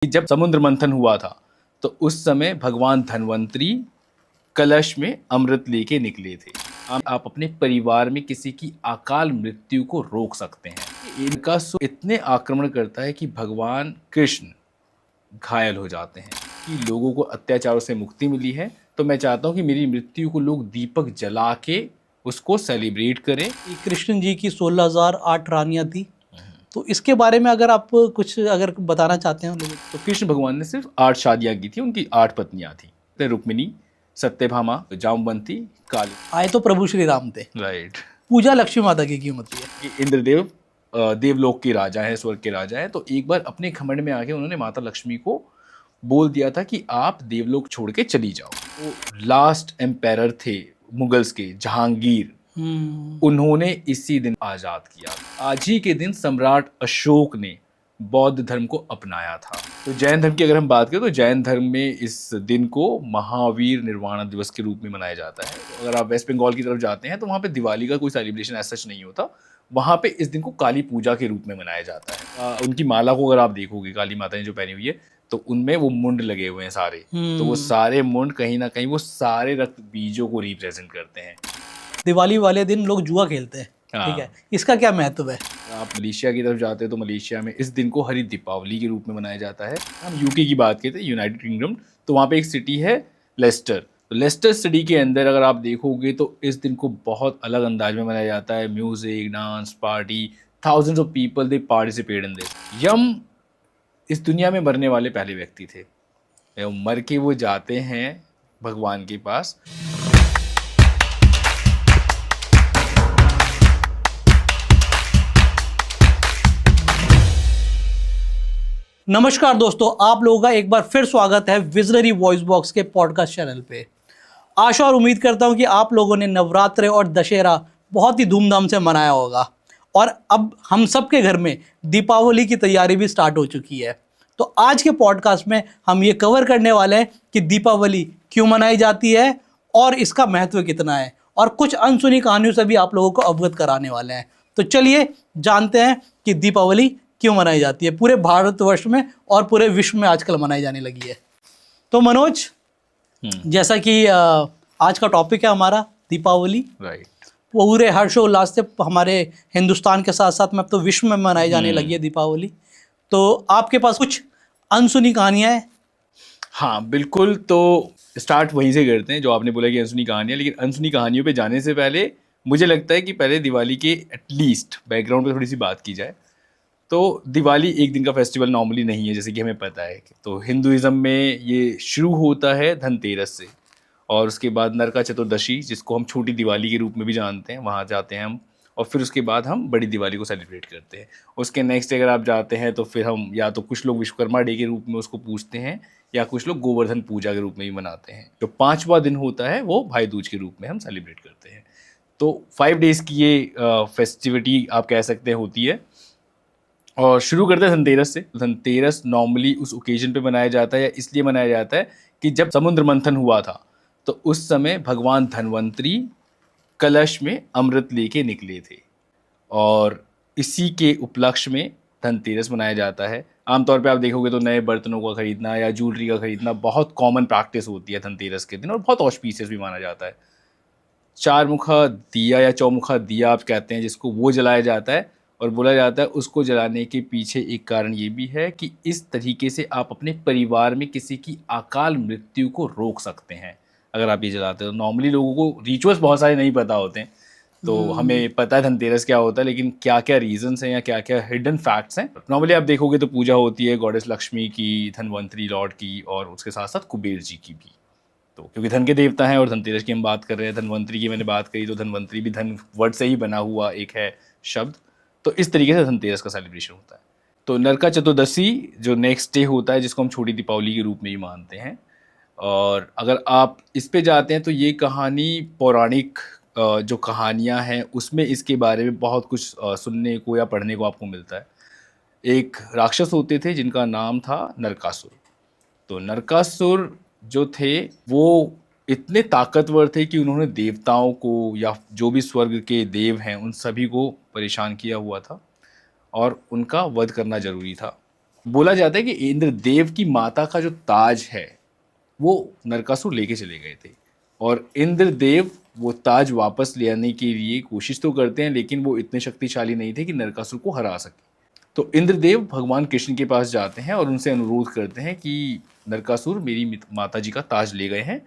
जब समुद्र मंथन हुआ था तो उस समय भगवान धन्वंतरी कलश में अमृत लेके निकले थे। आप अपने परिवार में किसी की अकाल मृत्यु को रोक सकते हैं। इनका इतने आक्रमण करता है कि भगवान कृष्ण घायल हो जाते हैं कि लोगों को अत्याचारों से मुक्ति मिली है। तो मैं चाहता हूँ कि मेरी मृत्यु को लोग दीपक जला के उसको सेलिब्रेट करें। कृष्ण जी की 16,008 रानियां थी, तो इसके बारे में अगर आप कुछ बताना चाहते हैं लोगों तो कृष्ण भगवान ने सिर्फ 8 शादियां की थी, उनकी 8 पत्नियां थी। रुक्मिणी, सत्यभामा, जामवंती, काली। आए तो प्रभु श्री राम थे। राइट। पूजा लक्ष्मी माता की क्यों होती है? कि इंद्रदेव देवलोक के राजा हैं, स्वर्ग के राजा हैं। तो एक बार अपने घमंड में आके उन्होंने माता लक्ष्मी को बोल दिया था कि आप देवलोक छोड़ के चली जाओ। वो लास्ट एम्पायर थे मुगल्स के, जहांगीर। उन्होंने इसी दिन आजाद किया। आज ही के दिन सम्राट अशोक ने बौद्ध धर्म को अपनाया था। तो जैन धर्म की अगर हम बात करें तो जैन धर्म में इस दिन को महावीर निर्वाण दिवस के रूप में मनाया जाता है। तो अगर आप वेस्ट बंगाल की तरफ जाते हैं तो वहाँ पे दिवाली का कोई सेलिब्रेशन ऐसा सच नहीं होता। वहाँ पे इस दिन को काली पूजा के रूप में मनाया जाता है। उनकी माला को अगर आप देखोगे, काली माता ने जो पहनी हुई है, तो उनमें वो मुंड लगे हुए हैं सारे। तो वो सारे मुंड कहीं ना कहीं वो सारे रक्त बीजों को रिप्रेजेंट करते हैं। दिवाली वाले दिन लोग जुआ खेलते हैं, ठीक है, इसका क्या महत्व है? आप मलेशिया की तरफ जाते हैं तो मलेशिया में इस दिन को हरी दीपावली के रूप में मनाया जाता है। हम यूके की बात करते हैं, यूनाइटेड किंगडम, तो वहाँ पे एक सिटी है लेस्टर। तो लेस्टर सिटी के अंदर अगर आप देखोगे तो इस दिन को बहुत अलग अंदाज में मनाया जाता है। Music, dance, party, thousands of people they participate in this. यम इस दुनिया में मरने वाले पहले व्यक्ति थे। मर के वो जाते हैं भगवान के पास। नमस्कार दोस्तों, आप लोगों का एक बार फिर स्वागत है विजनरी वॉइस बॉक्स के पॉडकास्ट चैनल पे। आशा और उम्मीद करता हूं कि आप लोगों ने नवरात्रे और दशहरा बहुत ही धूमधाम से मनाया होगा और अब हम सबके घर में दीपावली की तैयारी भी स्टार्ट हो चुकी है। तो आज के पॉडकास्ट में हम ये कवर करने वाले हैं कि दीपावली क्यों मनाई जाती है और इसका महत्व कितना है, और कुछ अनसुनी कहानियों से भी आप लोगों को अवगत कराने वाले हैं। तो चलिए जानते हैं कि दीपावली क्यों मनाई जाती है पूरे भारतवर्ष में और पूरे विश्व में आजकल मनाई जाने लगी है। तो मनोज, जैसा कि आज का टॉपिक है हमारा दीपावली, राइट, पूरे हर्षोल्लास से हमारे हिंदुस्तान के साथ साथ में अब तो विश्व में मनाई जाने लगी है दीपावली। तो आपके पास कुछ अनसुनी कहानियां हैं? हाँ बिल्कुल, तो स्टार्ट वहीं से करते हैं जो आपने बोला कि अनसुनी कहानियां। लेकिन अनसुनी कहानियों पे जाने से पहले मुझे लगता है कि पहले दिवाली के एटलीस्ट बैकग्राउंड पे थोड़ी सी बात की जाए। तो दिवाली एक दिन का फेस्टिवल नॉर्मली नहीं है, जैसे कि हमें पता है। तो हिंदुइज्म में ये शुरू होता है धनतेरस से, और उसके बाद नरका चतुर्दशी, जिसको हम छोटी दिवाली के रूप में भी जानते हैं, वहाँ जाते हैं हम। और फिर उसके बाद हम बड़ी दिवाली को सेलिब्रेट करते हैं। उसके नेक्स्ट डे अगर आप जाते हैं तो फिर हम या तो कुछ लोग विश्वकर्मा डे के रूप में उसको पूजते हैं, या कुछ लोग गोवर्धन पूजा के रूप में भी मनाते हैं। जो 5वां दिन होता है वो भाई दूज के रूप में हम सेलिब्रेट करते हैं। तो 5 डेज़ की ये फेस्टिविटी आप कह सकते हैं होती है। और शुरू करते हैं धनतेरस से। धनतेरस नॉर्मली उस ओकेजन पे मनाया जाता है, या इसलिए मनाया जाता है कि जब समुद्र मंथन हुआ था तो उस समय भगवान धन्वंतरी कलश में अमृत लेके निकले थे, और इसी के उपलक्ष्य में धनतेरस मनाया जाता है। आमतौर पे आप देखोगे तो नए बर्तनों का खरीदना या ज्वेलरी का खरीदना बहुत कॉमन प्रैक्टिस होती है धनतेरस के दिन, और बहुत ऑस्पिशियस भी माना जाता है। 4 मुखा दिया या चौमुखा दिया आप कहते हैं जिसको, वो जलाया जाता है। और बोला जाता है उसको जलाने के पीछे एक कारण ये भी है कि इस तरीके से आप अपने परिवार में किसी की अकाल मृत्यु को रोक सकते हैं अगर आप ये जलाते हो। नॉर्मली लोगों को रिचुअल्स बहुत सारे नहीं पता होते हैं, तो हमें पता है धनतेरस क्या होता है, लेकिन क्या क्या रीजंस हैं या क्या क्या हिडन फैक्ट्स हैं। नॉर्मली आप देखोगे तो पूजा होती है गॉडेस लक्ष्मी की, धनवंतरी लॉर्ड की, और उसके साथ साथ कुबेर जी की भी। तो क्योंकि धन के देवता हैं और धनतेरस की हम बात कर रहे हैं, धनवंतरी की मैंने बात करी, तो धनवंतरी भी धन वर्ड से ही बना हुआ एक है शब्द। तो इस तरीके से धनतेरस का सेलिब्रेशन होता है। तो नरका चतुर्दशी जो नेक्स्ट डे होता है, जिसको हम छोटी दीपावली के रूप में ही मानते हैं। और अगर आप इस पे जाते हैं तो ये कहानी पौराणिक जो कहानियाँ हैं उसमें इसके बारे में बहुत कुछ सुनने को या पढ़ने को आपको मिलता है। एक राक्षस होते थे जिनका नाम था नरकासुर। तो नरकासुर जो थे वो इतने ताकतवर थे कि उन्होंने देवताओं को या जो भी स्वर्ग के देव हैं उन सभी को परेशान किया हुआ था, और उनका वध करना जरूरी था। बोला जाता है कि इंद्रदेव की माता का जो ताज है वो नरकासुर लेके चले गए थे, और इंद्रदेव वो ताज वापस ले आने के लिए कोशिश तो करते हैं, लेकिन वो इतने शक्तिशाली नहीं थे कि नरकासुर को हरा सके। तो इंद्रदेव भगवान कृष्ण के पास जाते हैं और उनसे अनुरोध करते हैं कि नरकासुर मेरी माता जी का ताज ले गए हैं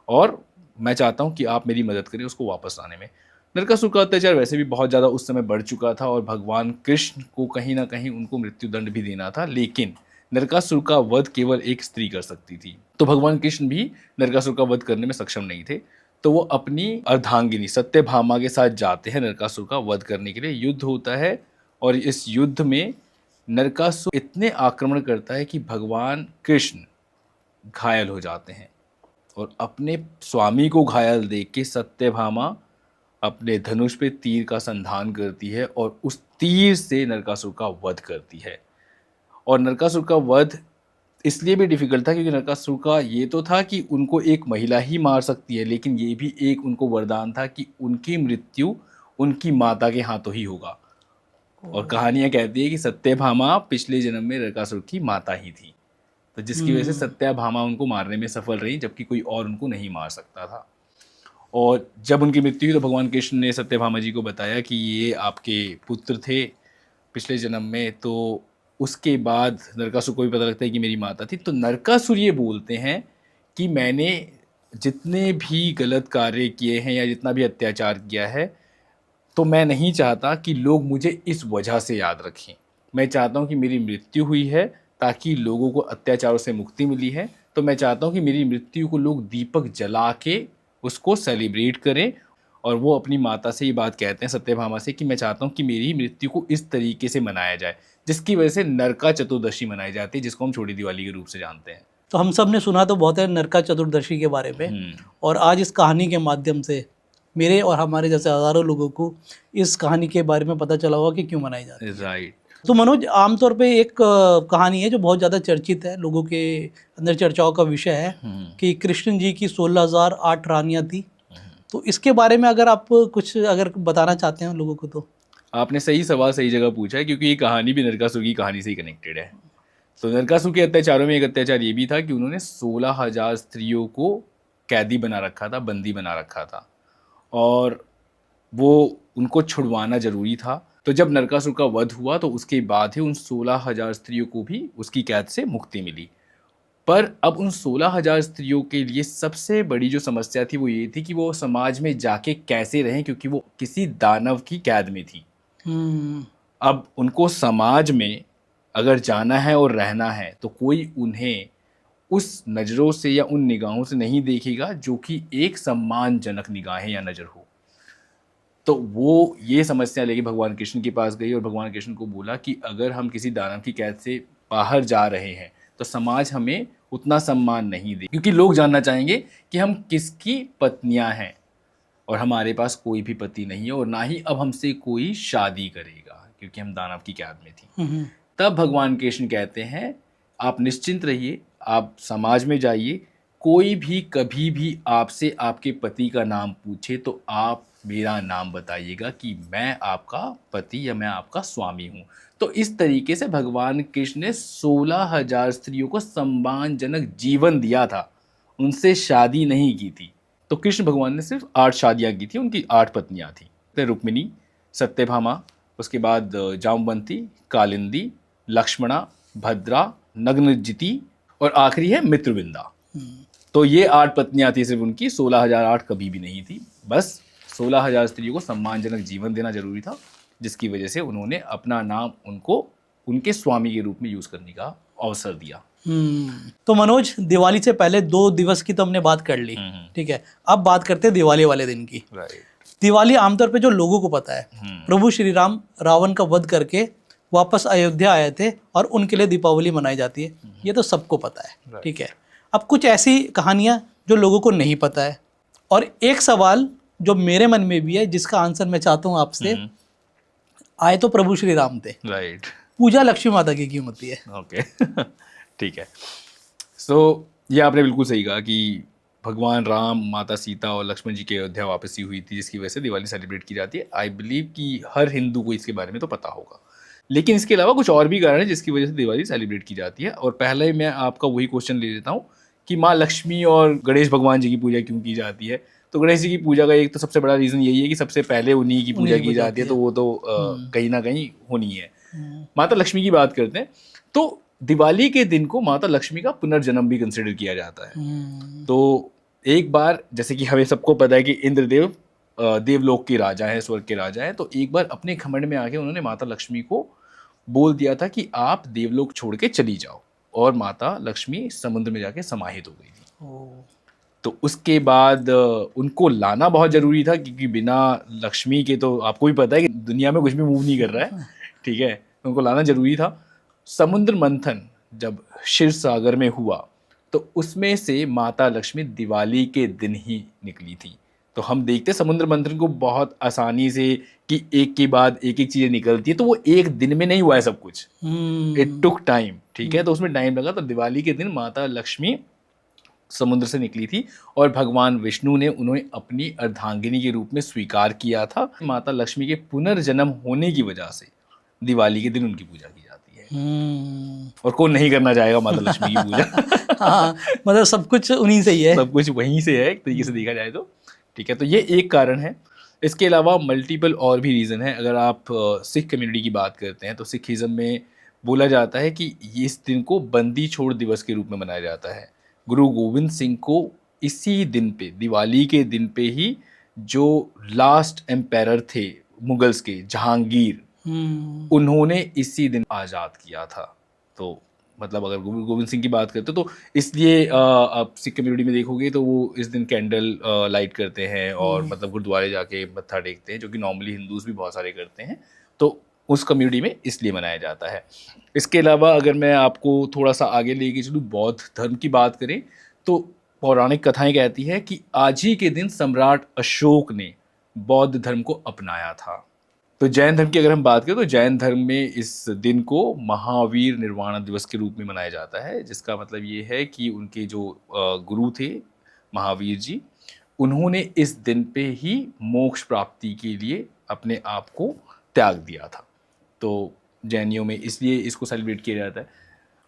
और मैं चाहता हूँ कि आप मेरी मदद करें उसको वापस लाने में। नरकासुर का अत्याचार वैसे भी बहुत ज़्यादा उस समय बढ़ चुका था और भगवान कृष्ण को कहीं ना कहीं उनको मृत्युदंड भी देना था, लेकिन नरकासुर का वध केवल एक स्त्री कर सकती थी, तो भगवान कृष्ण भी नरकासुर का वध करने में सक्षम नहीं थे। तो वो अपनी अर्धांगिनी सत्यभामा के साथ जाते हैं नरकासुर का वध करने के लिए। युद्ध होता है और इस युद्ध में नरकासुर इतने आक्रमण करता है कि भगवान कृष्ण घायल हो जाते हैं, और अपने स्वामी को घायल देख के सत्यभामा अपने धनुष पे तीर का संधान करती है और उस तीर से नरकासुर का वध करती है। और नरकासुर का वध इसलिए भी डिफिकल्ट था क्योंकि नरकासुर का ये तो था कि उनको एक महिला ही मार सकती है, लेकिन ये भी एक उनको वरदान था कि उनकी मृत्यु उनकी माता के हाथों ही होगा। और कहानियां कहती है कि सत्यभामा पिछले जन्म में नरकासुर की माता ही थी, तो जिसकी वजह से सत्यभामा उनको मारने में सफल रही, जबकि कोई और उनको नहीं मार सकता था। और जब उनकी मृत्यु हुई तो भगवान कृष्ण ने सत्यभामा जी को बताया कि ये आपके पुत्र थे पिछले जन्म में। तो उसके बाद नरकासुर को भी पता लगता है कि मेरी माता थी। तो नरकासुर ये बोलते हैं कि मैंने जितने भी गलत कार्य किए हैं या जितना भी अत्याचार किया है, तो मैं नहीं चाहता कि लोग मुझे इस वजह से याद रखें। मैं चाहता हूँ कि मेरी मृत्यु हुई है ताकि लोगों को अत्याचारों से मुक्ति मिली है, तो मैं चाहता हूँ कि मेरी मृत्यु को लोग दीपक जला के उसको सेलिब्रेट करें। और वो अपनी माता से ये बात कहते हैं सत्यभामा से कि मैं चाहता हूँ कि मेरी मृत्यु को इस तरीके से मनाया जाए, जिसकी वजह से नरका चतुर्दशी मनाई जाती है, जिसको हम छोटी दिवाली के रूप से जानते हैं। तो हम सब ने सुना तो बहुत है नरका चतुर्दशी के बारे में, और आज इस कहानी के माध्यम से मेरे और हमारे जैसे हज़ारों लोगों को इस कहानी के बारे में पता चला होगा कि क्यों मनाई जाती है। राइट। तो मनोज, आमतौर पे एक कहानी है जो बहुत ज़्यादा चर्चित है, लोगों के अंदर चर्चाओं का विषय है कि कृष्ण जी की 16,008 रानियाँ थी। तो इसके बारे में अगर आप कुछ बताना चाहते हैं लोगों को तो। आपने सही सवाल सही जगह पूछा है, क्योंकि ये कहानी भी नरकासुर की कहानी से ही कनेक्टेड है। तो नरकासुर के अत्याचारों में एक अत्याचार ये भी था कि उन्होंने 16,000 स्त्रियों को कैदी बना रखा था, बंदी बना रखा था, और वो उनको छुड़वाना जरूरी था। तो जब नरकासुर का वध हुआ तो उसके बाद ही उन 16,000 स्त्रियों को भी उसकी कैद से मुक्ति मिली। पर अब उन 16,000 स्त्रियों के लिए सबसे बड़ी जो समस्या थी वो ये थी कि वो समाज में जाके कैसे रहें, क्योंकि वो किसी दानव की कैद में थी। अब उनको समाज में अगर जाना है और रहना है तो कोई उन्हें उस नज़रों से या उन निगाहों से नहीं देखेगा जो कि एक सम्मानजनक निगाहें या नज़र हो। तो वो ये समस्या लेके भगवान कृष्ण के पास गई और भगवान कृष्ण को बोला कि अगर हम किसी दानव की कैद से बाहर जा रहे हैं तो समाज हमें उतना सम्मान नहीं दे, क्योंकि लोग जानना चाहेंगे कि हम किसकी पत्नियां हैं, और हमारे पास कोई भी पति नहीं है और ना ही अब हमसे कोई शादी करेगा, क्योंकि हम दानव की कैद में थी। तब भगवान कृष्ण कहते हैं आप निश्चिंत रहिए, आप समाज में जाइए, कोई भी कभी भी आपसे आपके पति का नाम पूछे तो आप मेरा नाम बताइएगा कि मैं आपका पति या मैं आपका स्वामी हूँ। तो इस तरीके से भगवान कृष्ण ने 16,000 स्त्रियों को सम्मानजनक जीवन दिया था, उनसे शादी नहीं की थी। तो कृष्ण भगवान ने सिर्फ 8 शादियाँ की थी, उनकी 8 पत्नियाँ थी, रुक्मिणी, सत्यभामा, उसके बाद जामवंती, कालिंदी, लक्ष्मणा, भद्रा, नग्नजिति और आखिरी है मित्रविंदा। तो ये 8 पत्नियाँ थी सिर्फ उनकी, 16,008 कभी भी नहीं थी। बस 16,000 स्त्रियों को सम्मानजनक जीवन देना जरूरी था, जिसकी वजह से उन्होंने अपना नाम उनको उनके स्वामी के रूप में यूज करने का अवसर दिया। तो मनोज, दिवाली से पहले 2 दिवस की तो हमने बात कर ली, ठीक है। अब बात करते हैं दिवाली वाले दिन की। दिवाली आमतौर पे जो लोगों को पता है, प्रभु श्री राम रावण का वध करके वापस अयोध्या आए थे और उनके लिए दीपावली मनाई जाती है, ये तो सबको पता है, ठीक है। अब कुछ ऐसी कहानियां जो लोगों को नहीं पता है, और एक सवाल जो मेरे मन में भी है जिसका आंसर मैं चाहता हूँ आपसे। आए तो प्रभु श्री राम थे, राइट। पूजा लक्ष्मी माता की क्यों होती है? ओके ठीक है। सो ये आपने बिल्कुल सही कहा कि भगवान राम, माता सीता और लक्ष्मण जी की अयोध्या वापसी हुई थी, जिसकी वजह से दिवाली सेलिब्रेट की जाती है। आई बिलीव कि हर हिंदू को इसके बारे में तो पता होगा। लेकिन इसके अलावा कुछ और भी कारण है जिसकी वजह से दिवाली सेलिब्रेट की जाती है। और पहले ही मैं आपका वही क्वेश्चन ले लेता हूँ कि माँ लक्ष्मी और गणेश भगवान जी की पूजा क्यों की जाती है। तो गणेश जी की पूजा का एक तो सबसे बड़ा रीज़न यही है कि सबसे पहले उन्हीं की पूजा की जाती है, तो वो तो कहीं ना कहीं होनी है। माता लक्ष्मी की बात करते हैं तो दिवाली के दिन को माता लक्ष्मी का पुनर्जन्म भी कंसिडर किया जाता है। तो एक बार, जैसे कि हमें सबको पता है कि इंद्रदेव देवलोक के राजा हैं, स्वर्ग के राजा हैं, तो एक बार अपने घमंड में आके उन्होंने माता लक्ष्मी को बोल दिया था कि आप देवलोक छोड़ के चली जाओ, और माता लक्ष्मी समुद्र में जाके समाहित हो गई थी। तो उसके बाद उनको लाना बहुत ज़रूरी था, क्योंकि बिना लक्ष्मी के तो आपको भी पता है कि दुनिया में कुछ भी मूव नहीं कर रहा है, ठीक है, उनको लाना ज़रूरी था। समुद्र मंथन जब क्षीर सागर में हुआ तो उसमें से माता लक्ष्मी दिवाली के दिन ही निकली थी। तो हम देखते समुद्र मंथन को बहुत आसानी से कि एक के बाद एक एक चीज़ें निकलती है, तो वो एक दिन में नहीं हुआ है सब कुछ, इट टुक टाइम, ठीक है, तो उसमें टाइम लगा। तो दिवाली के दिन माता लक्ष्मी समुद्र से निकली थी और भगवान विष्णु ने उन्हें अपनी अर्धांगिनी के रूप में स्वीकार किया था। माता लक्ष्मी के पुनर्जन्म होने की वजह से दिवाली के दिन उनकी पूजा की जाती है। और कौन नहीं करना चाहेगा माता लक्ष्मी की पूजा। हाँ, मतलब सब कुछ उन्हीं से ही है। सब कुछ वहीं से है एक तरीके से देखा जाए तो, ठीक है। तो ये एक कारण है। इसके अलावा मल्टीपल और भी रीज़न है। अगर आप सिख कम्युनिटी की बात करते हैं तो सिखिज़्म में बोला जाता है कि इस दिन को बंदी छोड़ दिवस के रूप में मनाया जाता है। गुरु गोविंद सिंह को इसी दिन पे, दिवाली के दिन पे ही, जो लास्ट एम्पायर थे मुगल्स के, जहांगीर, उन्होंने इसी दिन आज़ाद किया था। तो मतलब अगर गुरु गोविंद सिंह की बात करते तो इसलिए आप सिख कम्युनिटी में देखोगे तो वो इस दिन कैंडल लाइट करते हैं और मतलब गुरुद्वारे जाके मत्था टेकते हैं, जो कि नॉर्मली हिंदूज भी बहुत सारे करते हैं। तो उस कम्युनिटी में इसलिए मनाया जाता है। इसके अलावा अगर मैं आपको थोड़ा सा आगे लेके चलूँ, बौद्ध धर्म की बात करें तो पौराणिक कथाएं कहती है कि आज ही के दिन सम्राट अशोक ने बौद्ध धर्म को अपनाया था। तो जैन धर्म की अगर हम बात करें तो जैन धर्म में इस दिन को महावीर निर्वाण दिवस के रूप में मनाया जाता है, जिसका मतलब ये है कि उनके जो गुरु थे महावीर जी, उन्होंने इस दिन पे ही मोक्ष प्राप्ति के लिए अपने आप को त्याग दिया था। तो जैनियों में इसलिए इसको सेलिब्रेट किया जाता है।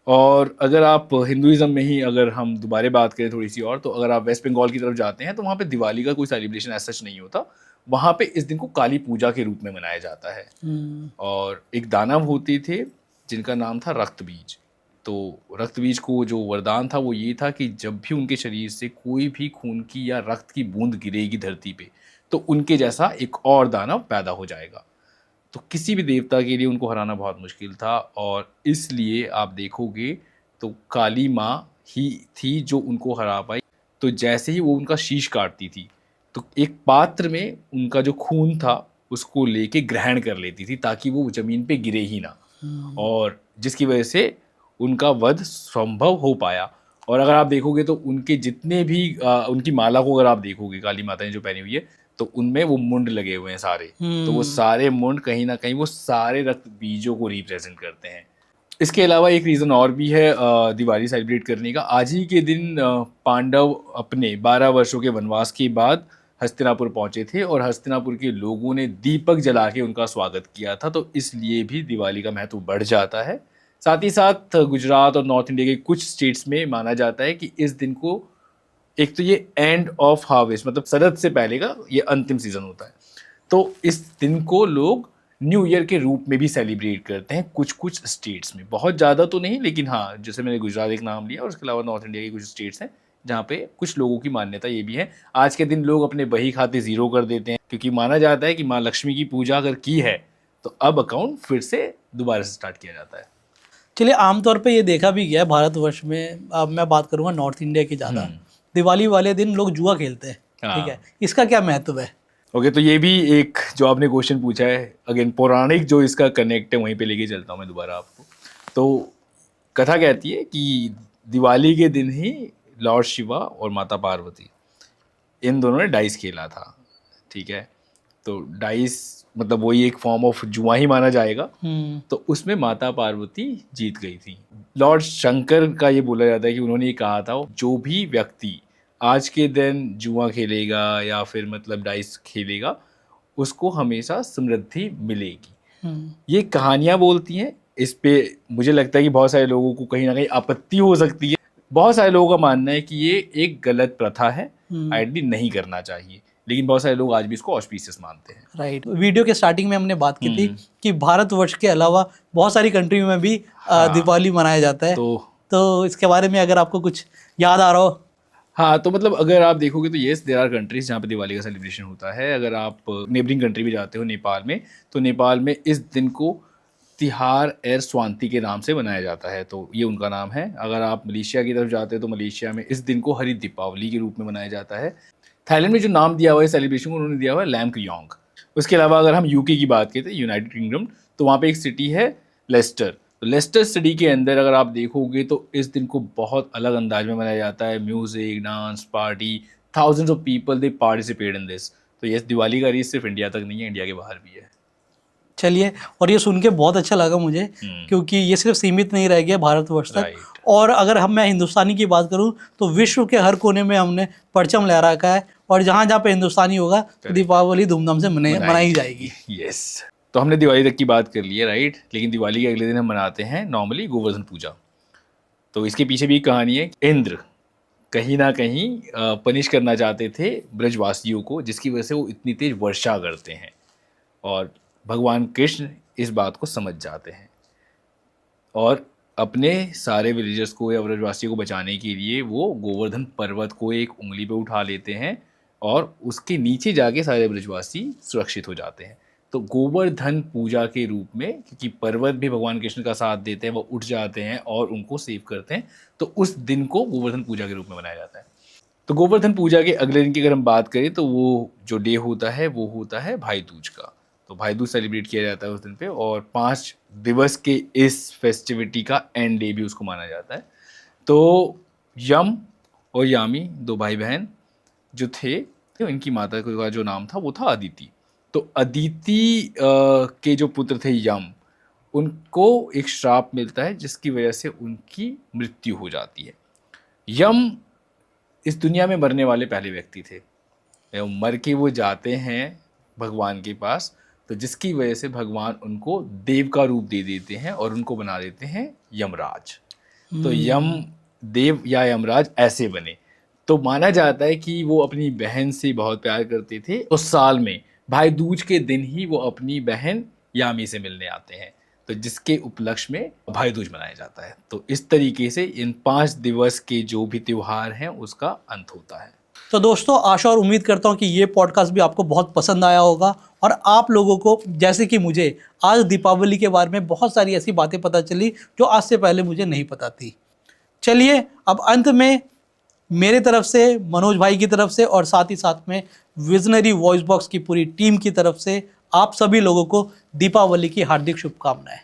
और अगर आप हिंदुइज़्म में ही अगर हम दोबारा बात करें थोड़ी सी और, तो अगर आप वेस्ट बंगाल की तरफ जाते हैं तो वहाँ पे दिवाली का कोई सेलिब्रेशन ऐसा सच नहीं होता। वहाँ पे इस दिन को काली पूजा के रूप में मनाया जाता है। और एक दानव होते थे जिनका नाम था रक्त बीज। तो रक्त बीज को जो वरदान था वो ये था कि जब भी उनके शरीर से कोई भी खून की या रक्त की बूंद गिरेगी धरती पे, तो उनके जैसा एक और दानव पैदा हो जाएगा। तो किसी भी देवता के लिए उनको हराना बहुत मुश्किल था, और इसलिए आप देखोगे तो काली माँ ही थी जो उनको हरा पाई। तो जैसे ही वो उनका शीश काटती थी तो एक पात्र में उनका जो खून था उसको लेके ग्रहण कर लेती थी, ताकि वो ज़मीन पे गिरे ही ना, और जिसकी वजह से उनका वध संभव हो पाया। और अगर आप देखोगे तो उनके जितने भी उनकी माला को अगर आप देखोगे, काली माता ने जो पहनी हुई है, तो उनमें वो मुंड लगे हुए हैं सारे। तो वो सारे मुंड कहीं ना कहीं वो सारे रक्त बीजों को रिप्रेजेंट करते हैं। इसके अलावा एक रीज़न और भी है दिवाली सेलिब्रेट करने का। आज ही के दिन पांडव अपने 12 वर्षों के वनवास के बाद हस्तिनापुर पहुंचे थे, और हस्तिनापुर के लोगों ने दीपक जला के उनका स्वागत किया था। तो इसलिए भी दिवाली का महत्व बढ़ जाता है। साथ ही साथ गुजरात और नॉर्थ इंडिया के कुछ स्टेट्स में माना जाता है कि इस दिन को, एक तो ये एंड ऑफ हार्वेस्ट, मतलब शरद से पहले का ये अंतिम सीजन होता है, तो इस दिन को लोग न्यू ईयर के रूप में भी सेलिब्रेट करते हैं कुछ कुछ स्टेट्स में। बहुत ज़्यादा तो नहीं, लेकिन हाँ, जैसे मैंने गुजरात एक नाम लिया, और उसके अलावा नॉर्थ इंडिया के कुछ स्टेट्स हैं जहाँ पे कुछ लोगों की मान्यता ये भी है आज के दिन लोग अपने बही खाते ज़ीरो कर देते हैं, क्योंकि माना जाता है कि माँ लक्ष्मी की पूजा अगर की है तो अब अकाउंट फिर से दोबारा से स्टार्ट किया जाता है। चलिए, आमतौर पे ये देखा भी गया है भारतवर्ष में। अब मैं बात करूँगा नॉर्थ इंडिया की ज़्यादा। दिवाली वाले दिन लोग जुआ खेलते हैं, ठीक है, इसका क्या महत्व है? ओके, तो ये भी एक जो आपने क्वेश्चन पूछा है, अगेन पौराणिक जो इसका कनेक्ट है वहीं पे लेके चलता हूँ मैं दोबारा आपको। तो कथा कहती है कि दिवाली के दिन ही लॉर्ड शिवा और माता पार्वती, इन दोनों ने डाइस खेला था, ठीक है। तो डाइस मतलब वही एक फॉर्म ऑफ जुआ ही माना जाएगा। तो उसमें माता पार्वती जीत गई थी। लॉर्ड शंकर का ये बोला जाता है कि उन्होंने ये कहा था, जो भी व्यक्ति आज के दिन जुआ खेलेगा या फिर मतलब डाइस खेलेगा, उसको हमेशा समृद्धि मिलेगी। ये कहानियां बोलती हैं। इस पे मुझे लगता है कि बहुत सारे लोगों को कहीं ना कहीं आपत्ति हो सकती है। बहुत सारे लोगों का मानना है कि ये एक गलत प्रथा है, आइडली नहीं करना चाहिए, लेकिन बहुत सारे लोग आज भी इसको ऑस्पिशियस मानते हैं। राइट। वीडियो के स्टार्टिंग में हमने बात की थी कि भारतवर्ष के अलावा बहुत सारी कंट्री में भी दिवाली मनाया जाता है, तो इसके बारे में अगर आपको कुछ याद आ रहा हो। हाँ, तो मतलब अगर आप देखोगे तो येस देयर आर कंट्रीज जहाँ पे दिवाली का सेलिब्रेशन होता है। अगर आप नेबरिंग कंट्री भी जाते हो, नेपाल में, तो नेपाल में इस दिन को तिहार एर स्वांति के नाम से मनाया जाता है, तो ये उनका नाम है। अगर आप मलेशिया की तरफ जाते हो तो मलेशिया में इस दिन को हरित दीपावली के रूप में मनाया जाता है। थाईलैंड में जो नाम दिया हुआ है सेलिब्रेशन को, उन्होंने दिया हुआ है लैम क्रियोंग। उसके अलावा अगर हम यूके की बात करें, यूनाइटेड किंगडम, तो वहाँ पे एक सिटी है लेस्टर। तो लेस्टर सिटी के अंदर अगर आप देखोगे तो इस दिन को बहुत अलग अंदाज में मनाया जाता है। Music, dance, party, thousands of people they participate in this. तो ये दिवाली का रीच सिर्फ इंडिया तक नहीं है, इंडिया के बाहर भी है। चलिए, और ये सुन के बहुत अच्छा लगा मुझे, क्योंकि ये सिर्फ सीमित नहीं रह गया भारतवर्ष तक। और अगर मैं हिंदुस्तानी की बात करूं तो विश्व के हर कोने में हमने परचम लहरा रखा है, और जहाँ जहाँ पे हिंदुस्तानी होगा तो दीपावली धूमधाम से मनाई जाएगी। यस, तो हमने दिवाली तक की बात कर ली है, राइट। लेकिन दिवाली के अगले दिन हम मनाते हैं नॉर्मली गोवर्धन पूजा। तो इसके पीछे भी एक कहानी है। इंद्र कहीं ना कहीं पनिश करना चाहते थे ब्रजवासियों को, जिसकी वजह से वो इतनी तेज वर्षा करते हैं, और भगवान कृष्ण इस बात को समझ जाते हैं और अपने सारे विलेजर्स को या ब्रजवासियों को बचाने के लिए वो गोवर्धन पर्वत को एक उंगली पे उठा लेते हैं और उसके नीचे जाके सारे ब्रजवासी सुरक्षित हो जाते हैं। तो गोवर्धन पूजा के रूप में, क्योंकि पर्वत भी भगवान कृष्ण का साथ देते हैं, वो उठ जाते हैं और उनको सेव करते हैं, तो उस दिन को गोवर्धन पूजा के रूप में मनाया जाता है। तो गोवर्धन पूजा के अगले दिन की अगर हम बात करें तो वो जो डे होता है वो होता है भाई दूज का। तो भाई दूज सेलिब्रेट किया जाता है उस दिन पे, और 5 दिवस के इस फेस्टिविटी का एंड डे भी उसको माना जाता है। तो यम और यामी 2 भाई बहन जो थे, तो इनकी माता का जो नाम था वो था अदिति। तो अदिति के जो पुत्र थे यम, उनको एक श्राप मिलता है जिसकी वजह से उनकी मृत्यु हो जाती है। यम इस दुनिया में मरने वाले पहले व्यक्ति थे। मर के वो जाते हैं भगवान के पास, तो जिसकी वजह से भगवान उनको देव का रूप दे देते हैं और उनको बना देते हैं यमराज। तो यम देव या यमराज ऐसे बने। तो माना जाता है कि वो अपनी बहन से बहुत प्यार करते थे, तो साल में भाई दूज के दिन ही वो अपनी बहन यामी से मिलने आते हैं, तो जिसके उपलक्ष्य में भाई दूज मनाया जाता है। तो इस तरीके से इन 5 दिवस के जो भी त्योहार हैं उसका अंत होता है। तो दोस्तों, आशा और उम्मीद करता हूँ कि ये पॉडकास्ट भी आपको बहुत पसंद आया होगा, और आप लोगों को जैसे कि मुझे आज दीपावली के बारे में बहुत सारी ऐसी बातें पता चली जो आज से पहले मुझे नहीं पता थी। चलिए, अब अंत में मेरे तरफ से, मनोज भाई की तरफ से, और साथ ही साथ में विजनरी वॉइस बॉक्स की पूरी टीम की तरफ से आप सभी लोगों को दीपावली की हार्दिक शुभकामनाएं।